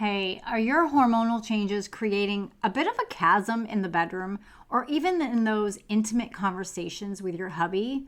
Hey, are your hormonal changes creating a bit of a chasm in the bedroom or even in those intimate conversations with your hubby?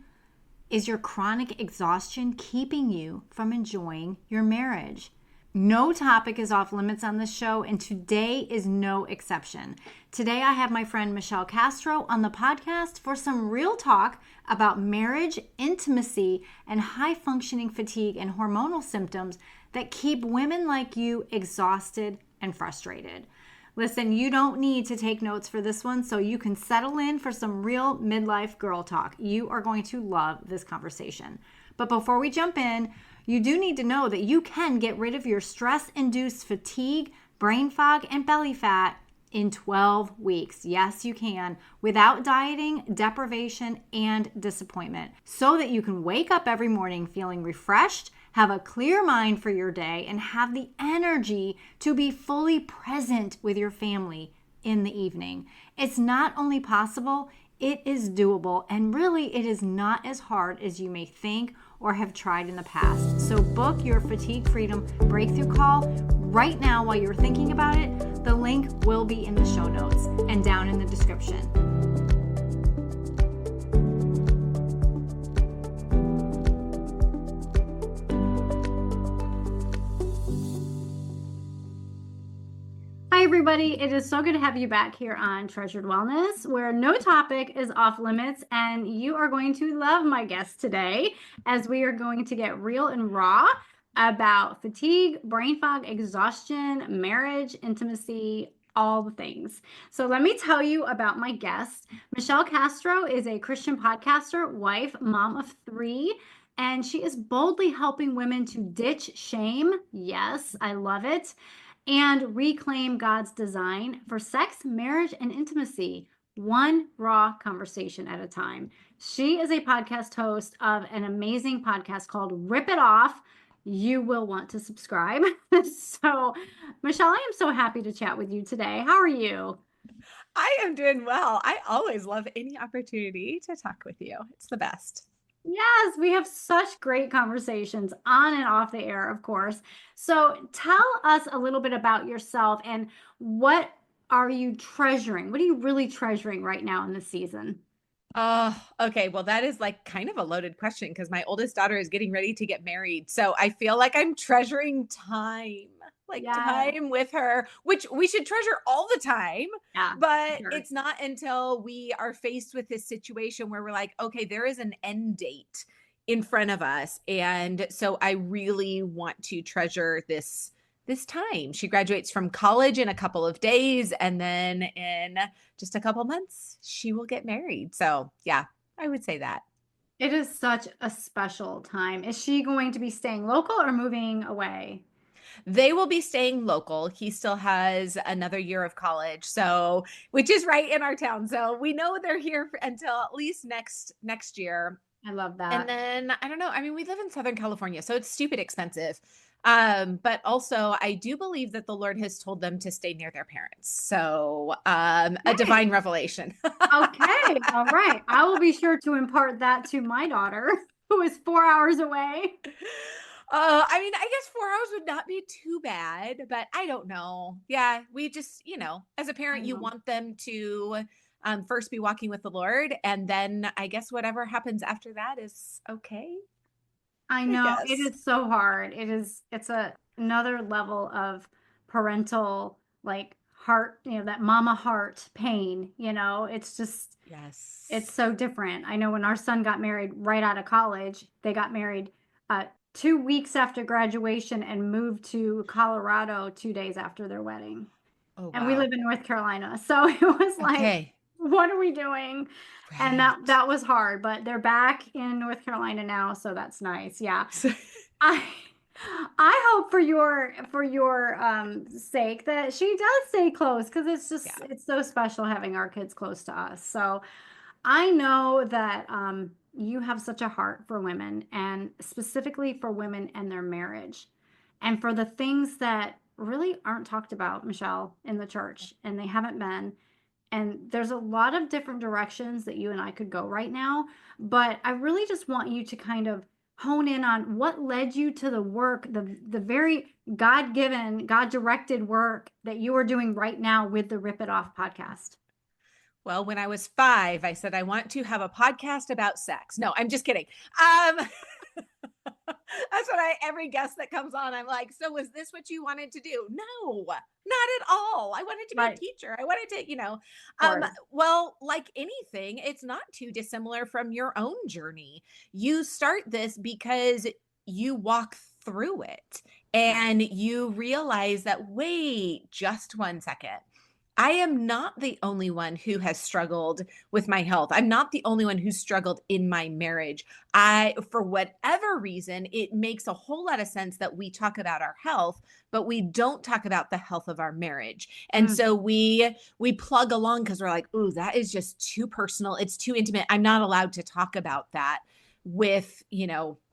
Is your chronic exhaustion keeping you from enjoying your marriage? No topic is off limits on this show, and today is no exception. Today, I have my friend Michelle Castro on the podcast for some real talk about marriage, intimacy, and high functioning fatigue and hormonal symptoms that keep women like you exhausted and frustrated. Listen, you don't need to take notes for this one, so you can settle in for some real midlife girl talk. You are going to love this conversation. But before we jump in, you do need to know that you can get rid of your stress-induced fatigue, brain fog, and belly fat in 12 weeks. Yes, you can, without dieting, deprivation, and disappointment, so that you can wake up every morning feeling refreshed, have a clear mind for your day, and have the energy to be fully present with your family in the evening. It's not only possible, it is doable, and really it is not as hard as you may think or have tried in the past. So book your fatigue freedom breakthrough call right now while you're thinking about it. The link will be in the show notes and down in the description. Hi, everybody. It is so good to have you back here on Treasured Wellness, where no topic is off limits, and you are going to love my guest today as we are going to get real and raw about fatigue, brain fog, exhaustion, marriage, intimacy, all the things. So let me tell you about my guest. Michelle Castro is a Christian podcaster, wife, mom of 3, and she is boldly helping women to ditch shame. Yes, I love it. And reclaim God's design for sex, marriage, and intimacy, one raw conversation at a time. She is a podcast host of an amazing podcast called Rip It Off. You will want to subscribe. So, Michelle, I am so happy to chat with you today. How are you? I am doing well. I always love any opportunity to talk with you. It's the best. Yes, we have such great conversations on and off the air, of course. So tell us a little bit about yourself and what are you treasuring? What are you really treasuring right now in this season? Okay. Well, that is like kind of a loaded question because my oldest daughter is getting ready to get married. So I feel like I'm treasuring time, like Yeah, time with her, which we should treasure all the time. yeah, But sure. it's not until we are faced with this situation where we're like, okay, there is an end date in front of us. And so I really want to treasure this time. She graduates from college in a couple of days, and then in just a couple months, she will get married. So, yeah, I would say that. It is such a special time. Is she going to be staying local or moving away? They will be staying local. He still has another year of college, so which is right in our town. So we know they're here until at least next year. I love And that. then I don't know. I mean, we live in Southern California, so it's stupid expensive. But also I do believe that the Lord has told them to stay near their parents. So a Okay. divine revelation. Okay. All right. I will be sure to impart that to my daughter, who is 4 hours away. I mean, I guess 4 hours would not be too bad, but I don't know. Yeah, we just, as a I parent, you know. want them to first be walking with the Lord, and then I guess whatever happens after that is okay, I I know it guess. is so hard. It's another level of parental like heart, that mama heart pain, It's just it's Yes. so different. I know when our son got married right out of college, they got married 2 weeks after graduation and moved to Colorado 2 days after their wedding. Oh, And we wow. live in North Carolina. So it was like, Okay. what are we doing? And that Right. that was hard, but they're back in North Carolina now, so that's nice. Yeah. So, I I hope for your sake that she does stay close because yeah. it's so special having our kids close to us. So I know that you have such a heart for women and specifically for women and their marriage and for the things that really aren't talked about, Michelle, in the church, and they haven't been. And there's a lot of different directions that you and I could go right now, but I really just want you to kind of hone in on what led you to the work, the very God-given, God-directed work that you are doing right now with the Rip It Off podcast. Well, when I was 5, I said, I want to have a podcast about sex. No, I'm just kidding. That's what every guest that comes on, I'm like, so was this what you wanted to do? No, not at all. I wanted to be a Right. teacher. I wanted to, Of course. well, like anything, it's not too dissimilar from your own journey. You start this because you walk through it Yeah. and you realize that, wait, just 1 second. I am not the only one who has struggled with my health. I'm not the only one who's struggled in my marriage. For whatever reason, it makes a whole lot of sense that we talk about our health, but we don't talk about the health of our marriage. And Mm. so we plug along because we're like, ooh, that is just too personal. It's too intimate. I'm not allowed to talk about that with,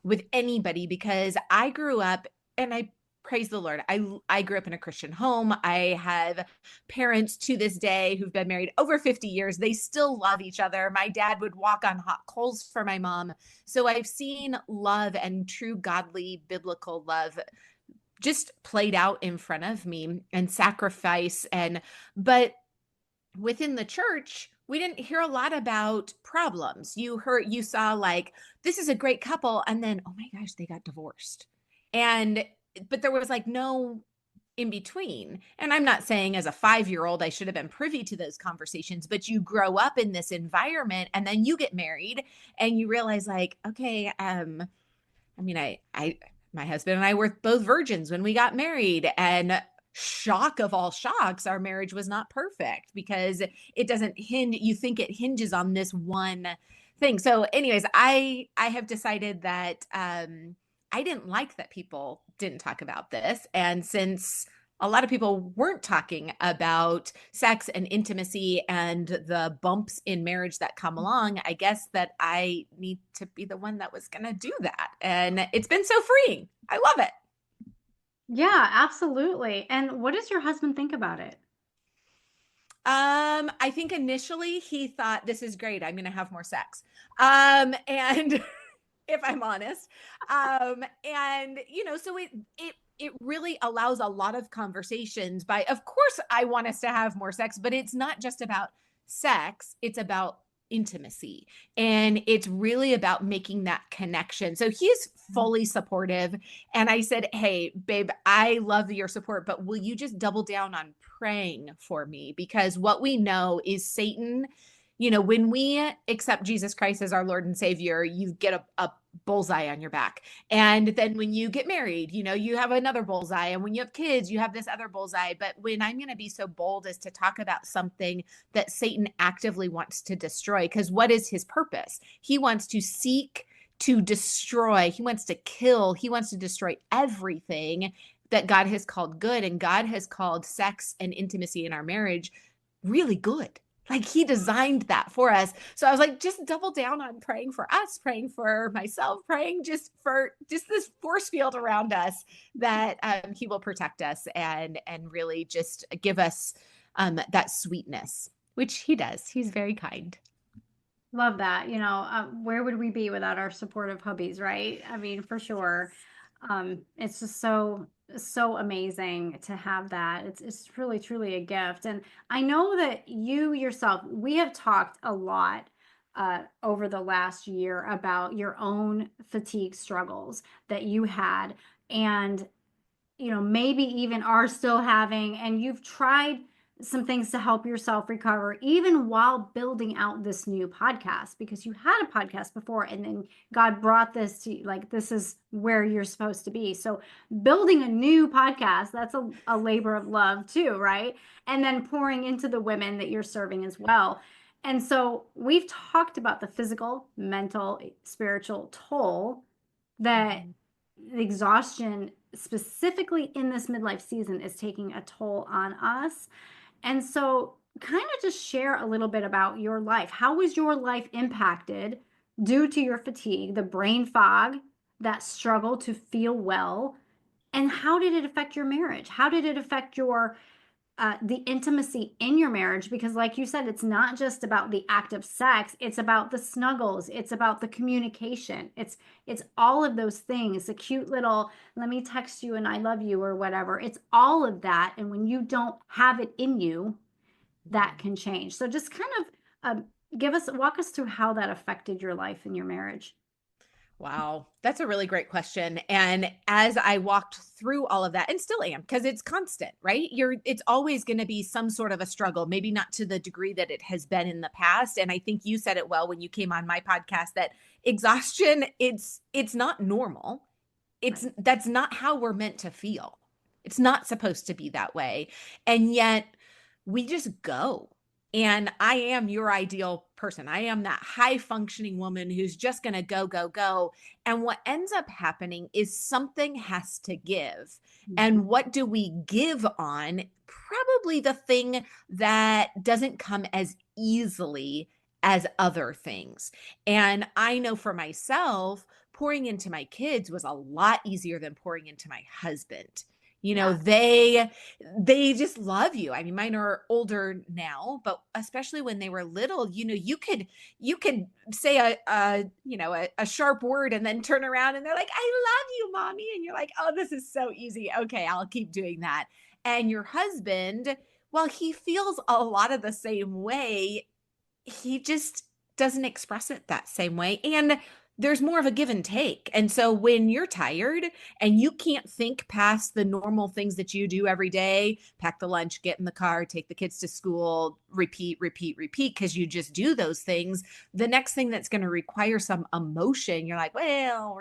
with anybody because I grew up and I praise the Lord. I grew up in a Christian home. I have parents to this day who've been married over 50 years. They still love each other. My dad would walk on hot coals for my mom. So I've seen love and true godly biblical love just played out in front of me and sacrifice but within the church, we didn't hear a lot about problems. You saw like, this is a great couple. And then, oh my gosh, they got divorced. But there was like no in between. And I'm not saying as a 5-year-old, I should have been privy to those conversations, but you grow up in this environment and then you get married and you realize like, okay, my husband and I were both virgins when we got married, and shock of all shocks, our marriage was not perfect because it doesn't hinge. You think it hinges on this one thing. So, anyways, I have decided that I didn't like that people didn't talk about this, and since a lot of people weren't talking about sex and intimacy and the bumps in marriage that come along, I guess that I need to be the one that was going to do that. And it's been so freeing. I love it. Yeah, absolutely. And what does your husband think about it? I think initially he thought this is great. I'm going to have more sex. And if I'm honest, so it really allows a lot of conversations of course I want us to have more sex, but it's not just about sex. It's about intimacy. And it's really about making that connection. So he's fully supportive. And I said, hey, babe, I love your support, but will you just double down on praying for me? Because what we know is Satan, when we accept Jesus Christ as our Lord and Savior, you get a bullseye on your back. And then when you get married, you have another bullseye. And when you have kids, you have this other bullseye. But when I'm going to be so bold as to talk about something that Satan actively wants to destroy, because what is his purpose? He wants to seek to destroy. He wants to kill. He wants to destroy everything that God has called good. And God has called sex and intimacy in our marriage really good. Like he designed that for us. So I was like, just double down on praying for us, praying for myself, praying just for this force field around us that he will protect us and really just give us that sweetness, which he does. He's very kind. Love that. Where would we be without our supportive hubbies, right? I mean, for sure. It's just so amazing to have that. It's really truly a gift. And I know that you yourself, we have talked a lot over the last year about your own fatigue struggles that you had and maybe even are still having, and you've tried some things to help yourself recover, even while building out this new podcast, because you had a podcast before and then God brought this to you, like, this is where you're supposed to be. So building a new podcast, that's a labor of love too, right? And then pouring into the women that you're serving as well. And so we've talked about the physical, mental, spiritual toll that the exhaustion specifically in this midlife season is taking a toll on us. And so kind of just share a little bit about your life. How was your life impacted due to your fatigue, the brain fog, that struggle to feel well? And how did it affect your marriage? How did it affect your the intimacy in your marriage, because like you said, it's not just about the act of sex, it's about the snuggles, it's about the communication, it's all of those things, the cute little let me text you and I love you or whatever. It's all of that, and when you don't have it in you, that can change. So just kind of walk us through how that affected your life and your marriage. Wow, that's a really great question. And as I walked through all of that, and still am, because it's constant, right? It's always going to be some sort of a struggle, maybe not to the degree that it has been in the past. And I think you said it well when you came on my podcast that exhaustion, it's not normal. Right. That's not how we're meant to feel. It's not supposed to be that way. And yet we just go. And I am your ideal person. I am that high functioning woman who's just going to go, go, go. And what ends up happening is something has to give. Mhm. And what do we give on? Probably the thing that doesn't come as easily as other things. And I know for myself, pouring into my kids was a lot easier than pouring into my husband. You know, Yeah. they just love you. I mean, mine are older now, but especially when they were little, you could say a sharp word and then turn around and they're like, "I love you, mommy." And you're like, "Oh, this is so easy. Okay, I'll keep doing that." And your husband, well, he feels a lot of the same way, he just doesn't express it that same way. And there's more of a give and take. And so when you're tired and you can't think past the normal things that you do every day, pack the lunch, get in the car, take the kids to school, repeat, repeat, repeat, because you just do those things, the next thing that's going to require some emotion, you're like, well,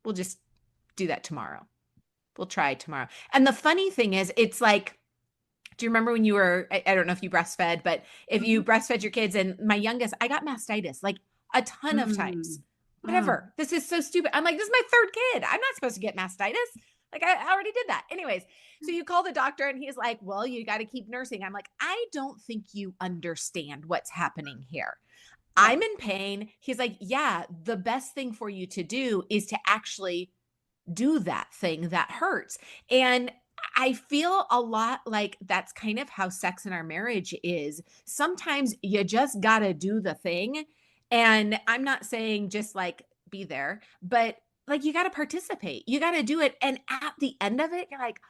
we'll just do that tomorrow. We'll try tomorrow. And the funny thing is, it's like, do you remember when you were, I don't know if you breastfed, but if you Mhm. breastfed your kids, and my youngest, I got mastitis like a ton of times. Mm. Whatever. This is so stupid. I'm like, this is my third kid. I'm not supposed to get mastitis. Like, I already did that. Anyways, so you call the doctor and he's like, well, you got to keep nursing. I'm like, I don't think you understand what's happening here. I'm Right. in pain. He's like, yeah, the best thing for you to do is to actually do that thing that hurts. And I feel a lot like that's kind of how sex in our marriage is. Sometimes you just got to do the thing. And I'm not saying just like be there, but like you got to participate. You got to do it. And at the end of it, you're like,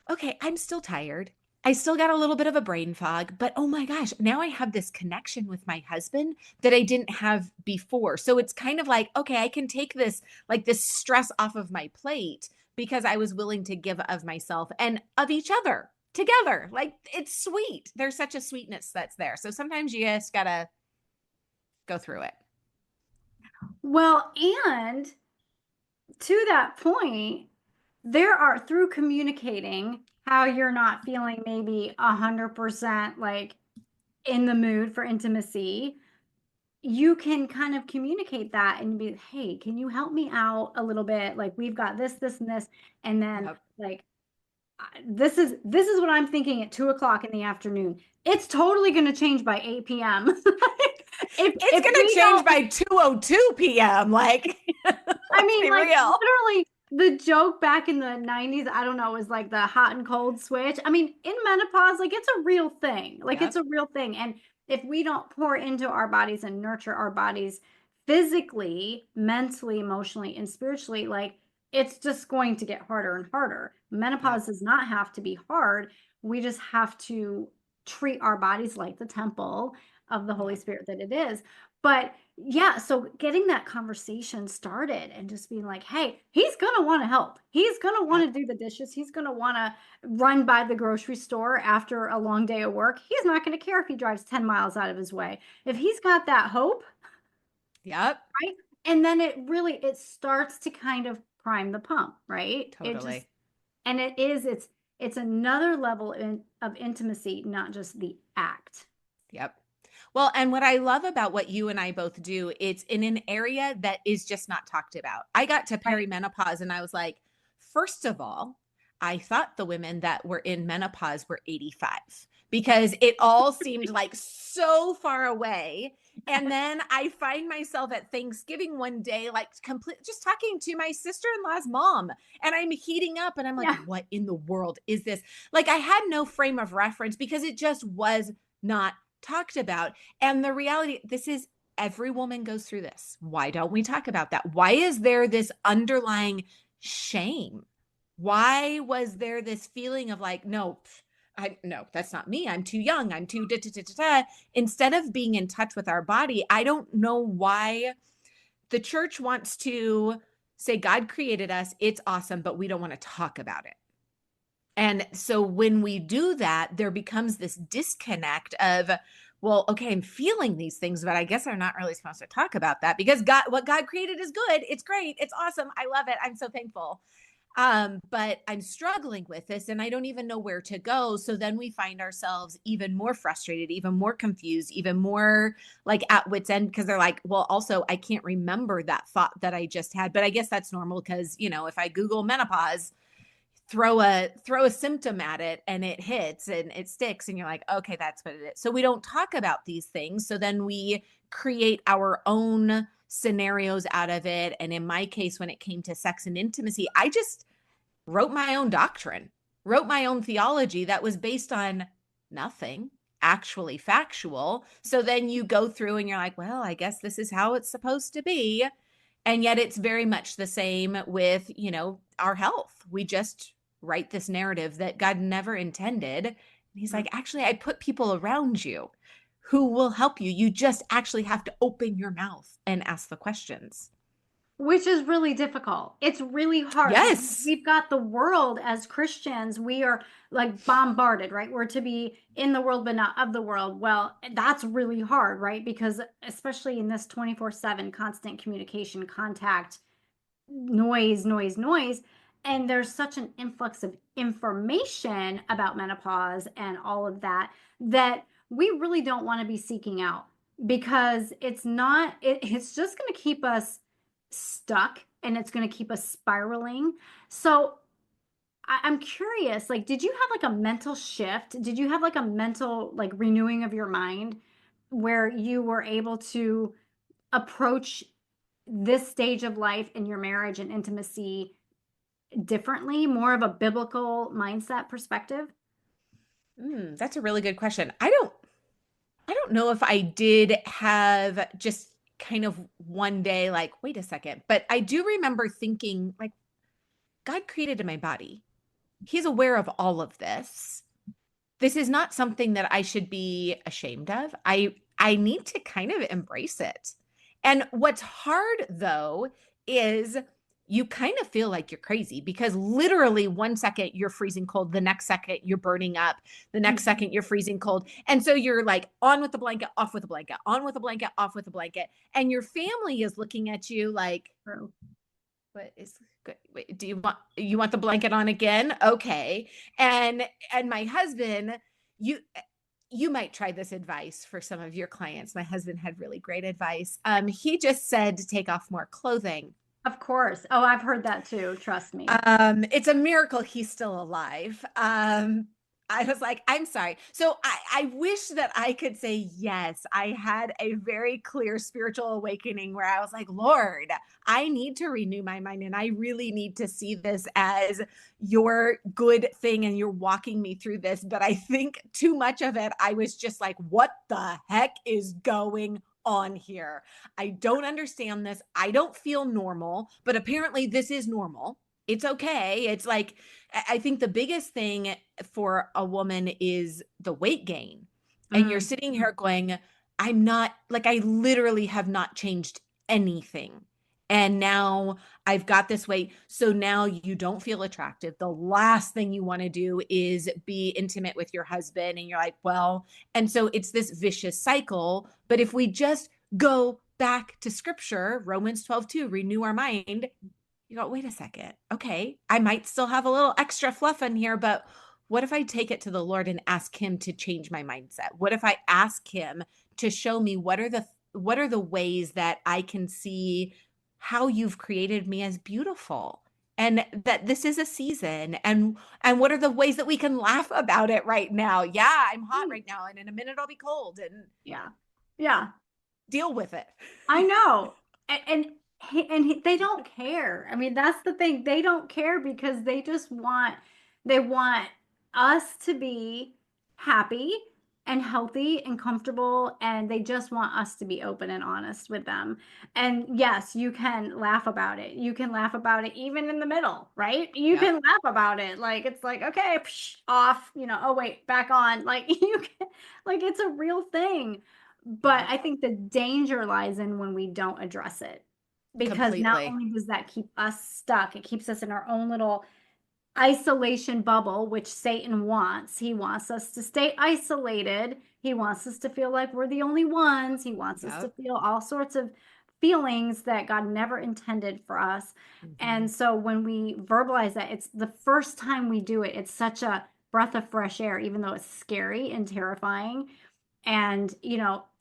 okay, I'm still tired. I still got a little bit of a brain fog, but oh my gosh, now I have this connection with my husband that I didn't have before. So it's kind of like, okay, I can take this stress off of my plate because I was willing to give of myself and of each other together. Like it's sweet. There's such a sweetness that's there. So sometimes you just got to go through it. Well, and to that point, there are through communicating how you're not feeling maybe 100% like in the mood for intimacy, you can kind of communicate that and be, hey, can you help me out a little bit? Like we've got this, and this, and then Yep. like this is what I'm thinking at 2 o'clock in the afternoon. It's totally going to change by 8 p.m. It's If going to we change don't, by 2:02 p.m. Like, I let's mean, be like real. literally the joke back in the 90s, I don't know, was like the hot and cold switch. I mean, in menopause, like it's a real thing. Like it's Yep. a real thing. And if we don't pour into our bodies and nurture our bodies physically, mentally, emotionally, and spiritually, like it's just going to get harder and harder. Yep. Menopause does not have to be hard. We just have to treat our bodies like the temple of the Holy Yep. Spirit that it is. But yeah, so getting that conversation started and just being like, hey, he's going to want to help. He's going to want Yep. to do the dishes. He's going to want to run by the grocery store after a long day of work. He's not going to care if he drives 10 miles out of his way. If he's got that hope, Yep. right? And then it starts to kind of prime the pump, right? It just Totally. and it's another level of intimacy, not just the act. Yep. Well, and what I love about what you and I both do, it's in an area that is just not talked about. I got to Right. perimenopause and I was like, first of all, I thought the women that were in menopause were 85 because it all seemed like so far away. And then I find myself at Thanksgiving one day, like just talking to my sister-in-law's mom, and I'm heating up and I'm like, Yeah. what in the world is this? Like, I had no frame of reference because it just was not talked about. And the reality, this is every woman goes through this. Why don't we talk about that? Why is there this underlying shame? Why was there this feeling of like, no, no, that's not me. I'm too young. I'm too da, da, da, da, da. Instead of being in touch with our body, I don't know why the church wants to say God created us. It's awesome, but we don't want to talk about it. And so when we do that, there becomes this disconnect of, well, okay, I'm feeling these things, but I guess I'm not really supposed to talk about that because what God created is good. It's great. It's awesome. I love it. I'm so thankful. But I'm struggling with this and I don't even know where to go. So then we find ourselves even more frustrated, even more confused, even more like at wit's end because they're like, well, also I can't remember that thought that I just had. But I guess that's normal because, if I Google menopause, throw a symptom at it and it hits and it sticks and you're like, okay, that's what it is. So we don't talk about these things. So then we create our own scenarios out of it. And in my case, when it came to sex and intimacy, I just wrote my own doctrine, wrote my own theology that was based on nothing actually factual. So then you go through and you're like, well, I guess this is how it's supposed to be. And yet it's very much the same with, our health. We just write this narrative that God never intended. And he's like, actually, I put people around you who will help you. You just actually have to open your mouth and ask the questions. Which is really difficult. It's really hard because Yes. we've got the world as Christians. We are like bombarded, right? We're to be in the world, but not of the world. Well, that's really hard, right? Because especially in this 24/7 constant communication, contact, noise, noise, noise. And there's such an influx of information about menopause and all of that that we really don't want to be seeking out because it's just going to keep us stuck and it's going to keep us spiraling. So I'm curious, like, did you have like a mental shift? Did you have like a mental like renewing of your mind where you were able to approach this stage of life in your marriage and intimacy differently, more of a biblical mindset perspective? That's a really good question. I don't know if I did have just kind of one day like, wait a second, but I do remember thinking like God created my body. He's aware of all of this. This is not something that I should be ashamed of. I need to kind of embrace it. And what's hard though is you kind of feel like you're crazy because literally 1 second you're freezing cold, the next second you're burning up, the next second you're freezing cold. And so you're like on with the blanket, off with the blanket, on with the blanket, off with the blanket. And your family is looking at you like, True. what is good? Wait, do you want the blanket on again? Okay. And my husband, you might try this advice for some of your clients. My husband had really great advice. He just said to take off more clothing. Of course. Oh, I've heard that too. Trust me. It's a miracle he's still alive. I was like, I'm sorry. So I wish that I could say, yes, I had a very clear spiritual awakening where I was like, Lord, I need to renew my mind and I really need to see this as your good thing and you're walking me through this. But I think too much of it, I was just like, what the heck is going on here? I don't understand this. I don't feel normal, but apparently this is normal. It's okay. It's like, I think the biggest thing for a woman is the weight gain. And you're Mm. sitting here going, I'm not like, I literally have not changed anything. And now I've got this weight. So now you don't feel attractive. The last thing you want to do is be intimate with your husband. And you're like, well, and so it's this vicious cycle. But if we just go back to scripture, Romans 12:2, renew our mind, you go, wait a second. Okay, I might still have a little extra fluff in here, but what if I take it to the Lord and ask him to change my mindset? What if I ask him to show me what are the ways that I can see how you've created me as beautiful? and that this is a season, and what are the ways that we can laugh about it right now? Yeah, I'm hot Right. right now, and in a minute I'll be cold, and Yeah. Yeah. deal with it. I know. They don't care. I mean, that's the thing. They don't care because they want us to be happy and healthy and comfortable, and they just want us to be open and honest with them. And yes, you can laugh about it. You can laugh about it even in the middle, right? You Yep, can laugh about it. Like it's like, okay, psh, off, oh wait, back on. Like you can like it's a real thing. But yep, I think the danger lies in when we don't address it. Because not completely. only does that keep us stuck, it keeps us in our own little isolation bubble, which Satan wants. He wants us to stay isolated. He wants us to feel like we're the only ones. He wants us to Yep. feel all sorts of feelings that God never intended for us. Hmm. And so when we verbalize that, it's the first time we do it, it's such a breath of fresh air, even though it's scary and terrifying. And,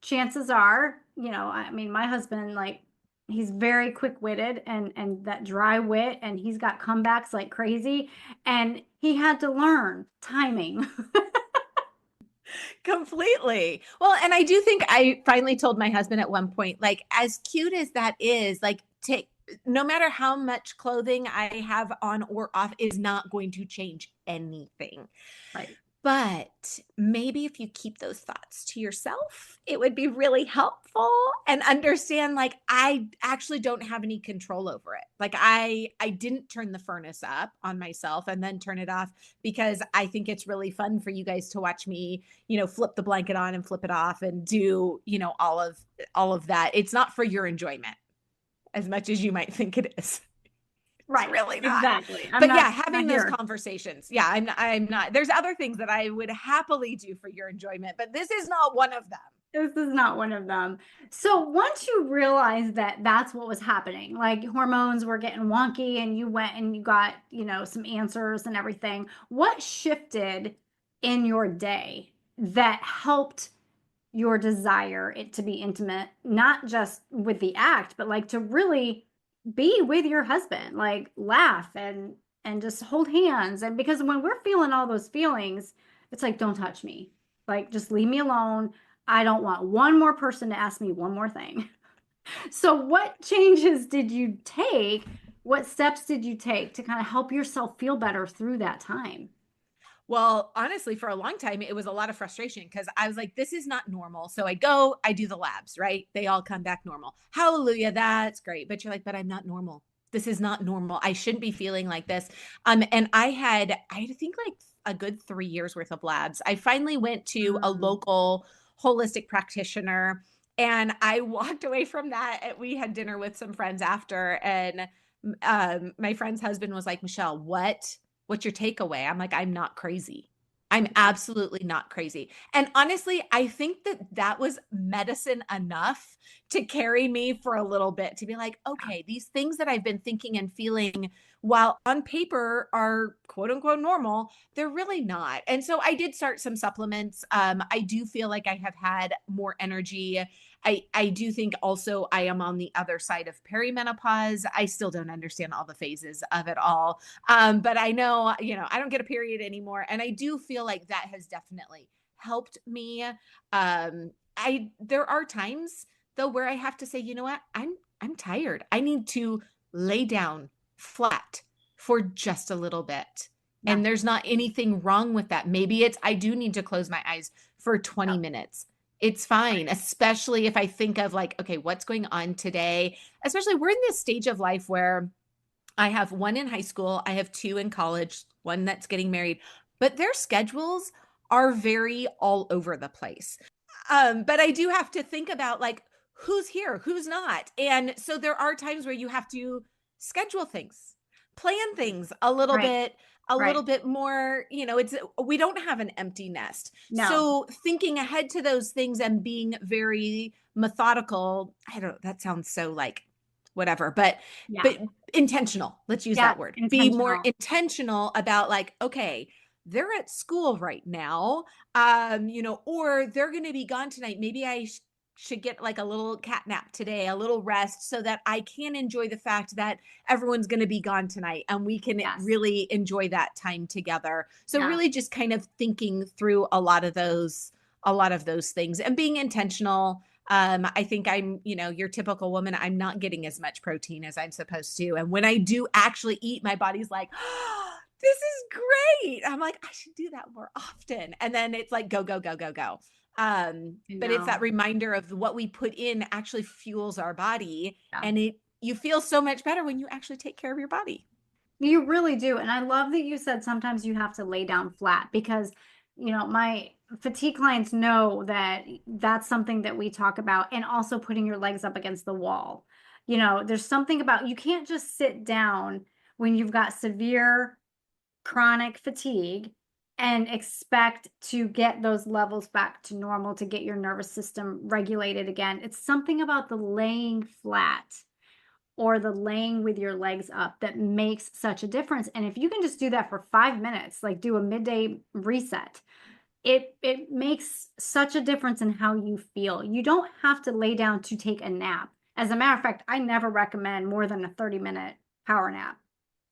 chances are, I mean, my husband, like, he's very quick-witted and that dry wit, and he's got comebacks like crazy. And he had to learn timing. Completely. Well, and I do think I finally told my husband at one point, like, as cute as that is, like, take no matter how much clothing I have on or off is not going to change anything. Right. But maybe if you keep those thoughts to yourself, it would be really helpful, and understand, like, I actually don't have any control over it. Like, I didn't turn the furnace up on myself and then turn it off because I think it's really fun for you guys to watch me, flip the blanket on and flip it off and do, all of that. It's not for your enjoyment as much as you might think it is. It's Right. really not. Exactly. I'm But not yeah, having not those here. conversations. Yeah, I'm not. There's other things that I would happily do for your enjoyment, but this is not one of them. This is not one of them. So once you realized that that's what was happening, like hormones were getting wonky and you went and you got, some answers and everything, what shifted in your day that helped your desire it to be intimate, not just with the act, but like to really be with your husband, like laugh and just hold hands. And because when we're feeling all those feelings, it's like, don't touch me. Like, just leave me alone. I don't want one more person to ask me one more thing. So, what changes did you take? What steps did you take to kind of help yourself feel better through that time? Well, honestly, for a long time, it was a lot of frustration because I was like, this is not normal. So I go, I do the labs, right? They all come back normal. Hallelujah, that's great. But you're like, but I'm not normal. This is not normal. I shouldn't be feeling like this. And I think like a good 3 years worth of labs. I finally went to a Mm. local holistic practitioner, and I walked away from that. We had dinner with some friends after, and my friend's husband was like, Michelle, what's your takeaway? I'm like, I'm not crazy. I'm absolutely not crazy. And honestly, I think that that was medicine enough to carry me for a little bit, to be like, okay, these things that I've been thinking and feeling, while on paper are quote unquote normal, they're really not. And so I did start some supplements. I do feel like I have had more energy. I do think also I am on the other side of perimenopause. I still don't understand all the phases of it all. But I know, I don't get a period anymore. And I do feel like that has definitely helped me. There are times though where I have to say, you know what? I'm tired. I need to lay down flat for just a little bit. Yeah. And there's not anything wrong with that. Maybe I do need to close my eyes for 20 Yep. minutes. It's fine, especially if I think of like, okay, what's going on today? Especially we're in this stage of life where I have one in high school, I have two in college, one that's getting married, but their schedules are very all over the place. But I do have to think about like who's here, who's not. And so there are times where you have to schedule things, plan things Right. a little Right. bit more, it's we don't have an empty nest. No. So thinking ahead to those things and being very methodical, I don't know, that sounds so like whatever, Yeah. but intentional. Let's use Yeah. that word. Be more Intentional. intentional about like, okay, they're at school right now, or they're going to be gone tonight. Maybe I should get like a little cat nap today, a little rest so that I can enjoy the fact that everyone's going to be gone tonight and we can Yes. really enjoy that time together. So Yeah. really just kind of thinking through a lot of those things and being intentional. I think I'm, your typical woman. I'm not getting as much protein as I'm supposed to. And when I do actually eat, my body's like, oh, this is great. I'm like, I should do that more often. And then it's like, go, go, go, go, go. I But it's that know. reminder of what we put in actually fuels our body. Yeah. And you feel so much better when you actually take care of your body. You really do. And I love that you said sometimes you have to lay down flat because, my fatigue clients know that that's something that we talk about, and also putting your legs up against the wall. There's something about you can't just sit down when you've got severe chronic fatigue and expect to get those levels back to normal to get your nervous system regulated again. It's something about the laying flat or the laying with your legs up that makes such a difference. And if you can just do that for 5 minutes, like do a midday reset, it makes such a difference in how you feel. You don't have to lay down to take a nap. As a matter of fact, I never recommend more than a 30-minute power nap.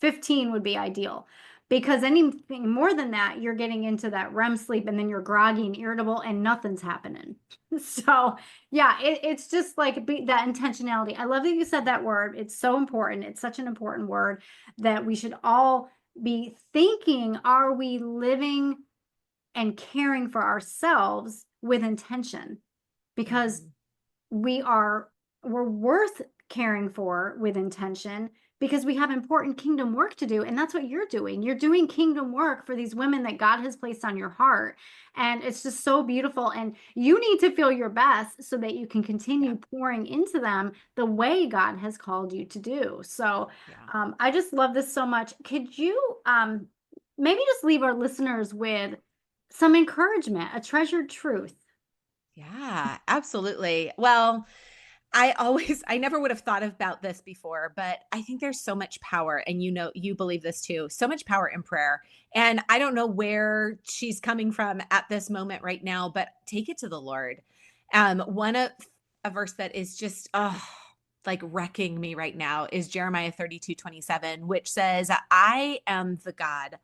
15 would be ideal because anything more than that, you're getting into that REM sleep and then you're groggy and irritable and nothing's happening. So, yeah, it's just like that intentionality. I love that you said that word. It's so important. It's such an important word that we should all be thinking, are we living and caring for ourselves with intention? Because Mhm. we're worth caring for with intention because we have important kingdom work to do, and that's what you're doing kingdom work for these women that God has placed on your heart, and it's just so beautiful, and you need to feel your best so that you can Yeah. continue pouring into them the way God has called you to do. So Yeah. I just love this so much. Could you maybe just leave our listeners with some encouragement, a treasured truth? Yeah, absolutely. Well, I never would have thought about this before, but I think there's so much power. And you believe this too, so much power in prayer. And I don't know where she's coming from at this moment right now, but take it to the Lord. One of a verse that is just, like wrecking me right now is Jeremiah 32:27, which says, I am the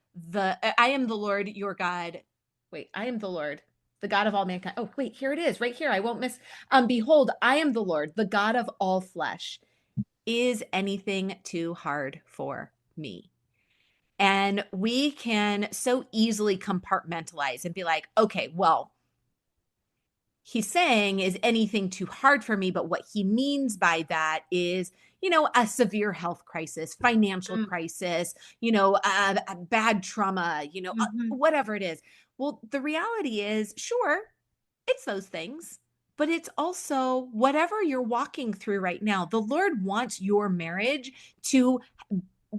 Lord your God. Wait, I am the Lord, the God of all mankind. Oh, wait, here it is, right here. I won't miss. Behold, I am the Lord, the God of all flesh. Is anything too hard for me? And we can so easily compartmentalize and be like, okay, well, he's saying, is anything too hard for me? But what he means by that is, a severe health crisis, financial Mm, crisis, a bad trauma, mhm. whatever it is. Well, the reality is, sure, it's those things, but it's also whatever you're walking through right now. The Lord wants your marriage to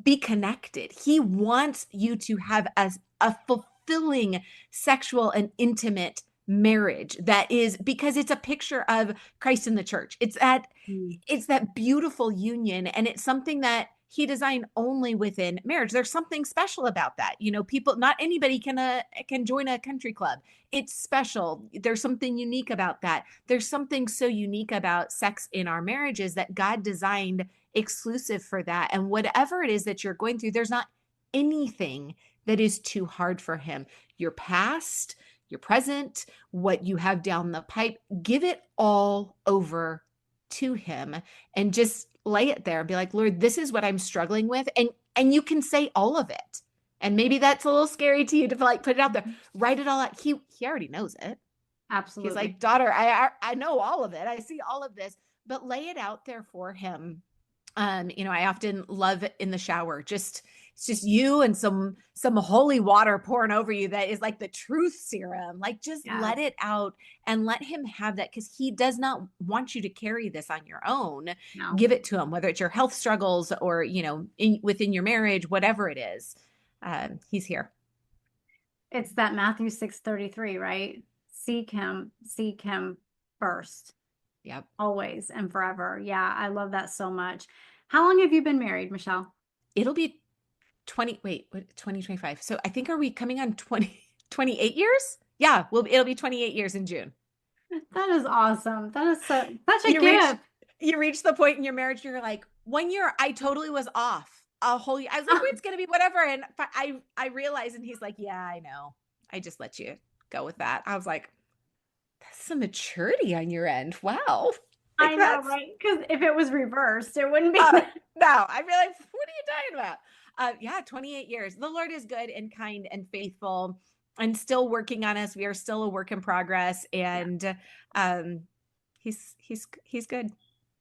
be connected. He wants you to have a fulfilling sexual and intimate marriage that is, because it's a picture of Christ in the church. Mm. It's that beautiful union, and it's something that he designed only within marriage. There's something special about that. People, not anybody can join a country club. It's special. There's something unique about that. There's something so unique about sex in our marriages that God designed exclusive for that. And whatever it is that you're going through, there's not anything that is too hard for him. Your past, your present, what you have down the pipe, give it all over to him and just lay it there and be like, Lord, this is what I'm struggling with. And you can say all of it. And maybe that's a little scary to you to like put it out there. Mhm. Write it all out. He already knows it. He's Absolutely. like, daughter, I know all of it. I see all of this, but lay it out there for him. I often love in the shower, it's just you and some holy water pouring over you that is like the truth serum. Like just Yes. let it out and let him have that, because he does not want you to carry this on your own. No. Give it to him, whether it's your health struggles or within your marriage, whatever it is. He's here. It's that Matthew 6:33, right? Seek him first, Yep. always and forever. Yeah, I love that so much. How long have you been married, Michelle? It'll be 20, wait, what, 2025. So I think, are we coming on 28 years? Yeah, it'll be 28 years in June. That is awesome. That is such a You reach gift. you reach the point in your marriage, you're like, 1 year, I totally was off. A whole year. I was like, it's gonna be whatever. And I realized, and he's like, yeah, I know. I just let you go with that. I was like, that's some maturity on your end. Wow. Like I know, that's right? Because if it was reversed, it wouldn't be. uh no, I'd be like, what are you talking about? Yeah, 28 years. The Lord is good and kind and faithful and still working on us. We are still a work in progress. Yeah. And um he's good.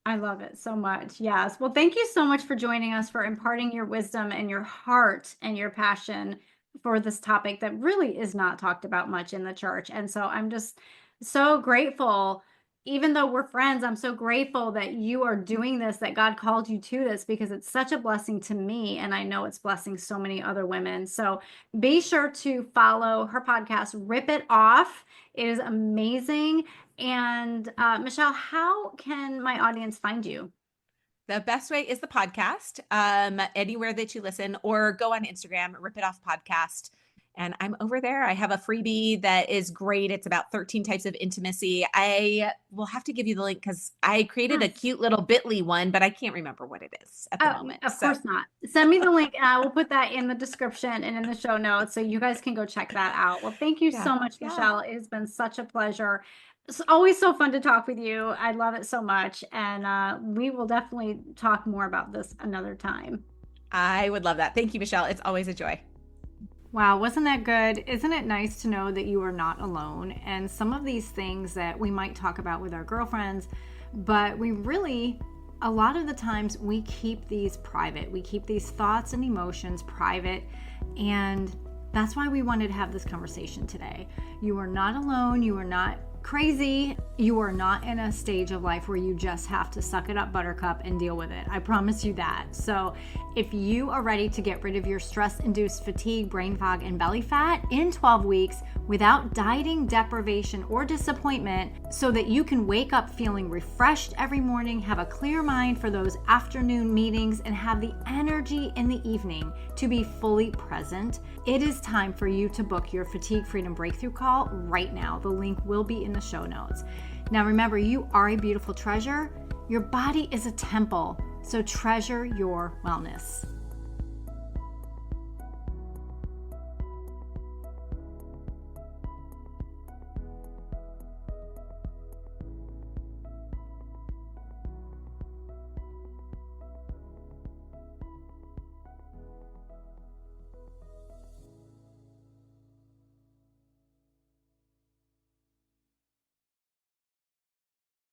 I love it so much. Yes. Well, thank you so much for joining us, for imparting your wisdom and your heart and your passion for this topic that really is not talked about much in the church. And so I'm just so grateful. Even though we're friends, I'm so grateful that you are doing this, that God called you to this, because it's such a blessing to me. And I know it's blessing so many other women. So be sure to follow her podcast, Rip It Off. It is amazing. And Michelle, how can my audience find you? The best way is the podcast, anywhere that you listen, or go on Instagram, Rip It Off Podcast. And I'm over there. I have a freebie that is great. It's about 13 types of intimacy. I will have to give you the link because I created a Yes. cute little bit.ly one, but I can't remember what it is at the moment. Of So course not. Send me the link and I will put that in the description and in the show notes so you guys can go check that out. Well, thank you yeah, so much, yeah. Michelle. It has been such a pleasure. It's always so fun to talk with you. I love it so much. And we will definitely talk more about this another time. I would love that. Thank you, Michelle. It's always a joy. Wow, wasn't that good? Isn't it nice to know that you are not alone? And some of these things that we might talk about with our girlfriends, but we really, a lot of the times, we keep these private. We keep these thoughts and emotions private. And that's why we wanted to have this conversation today. You are not alone. You are not crazy. You are not in a stage of life where you just have to suck it up, buttercup, and deal with it. I promise you that. So if you are ready to get rid of your stress-induced fatigue, brain fog, and belly fat in 12 weeks without dieting, deprivation, or disappointment, so that you can wake up feeling refreshed every morning, have a clear mind for those afternoon meetings, and have the energy in the evening to be fully present, it is time for you to book your Fatigue Freedom Breakthrough Call right now. The link will be in the show notes. Now remember, you are a beautiful treasure. Your body is a temple, so treasure your wellness.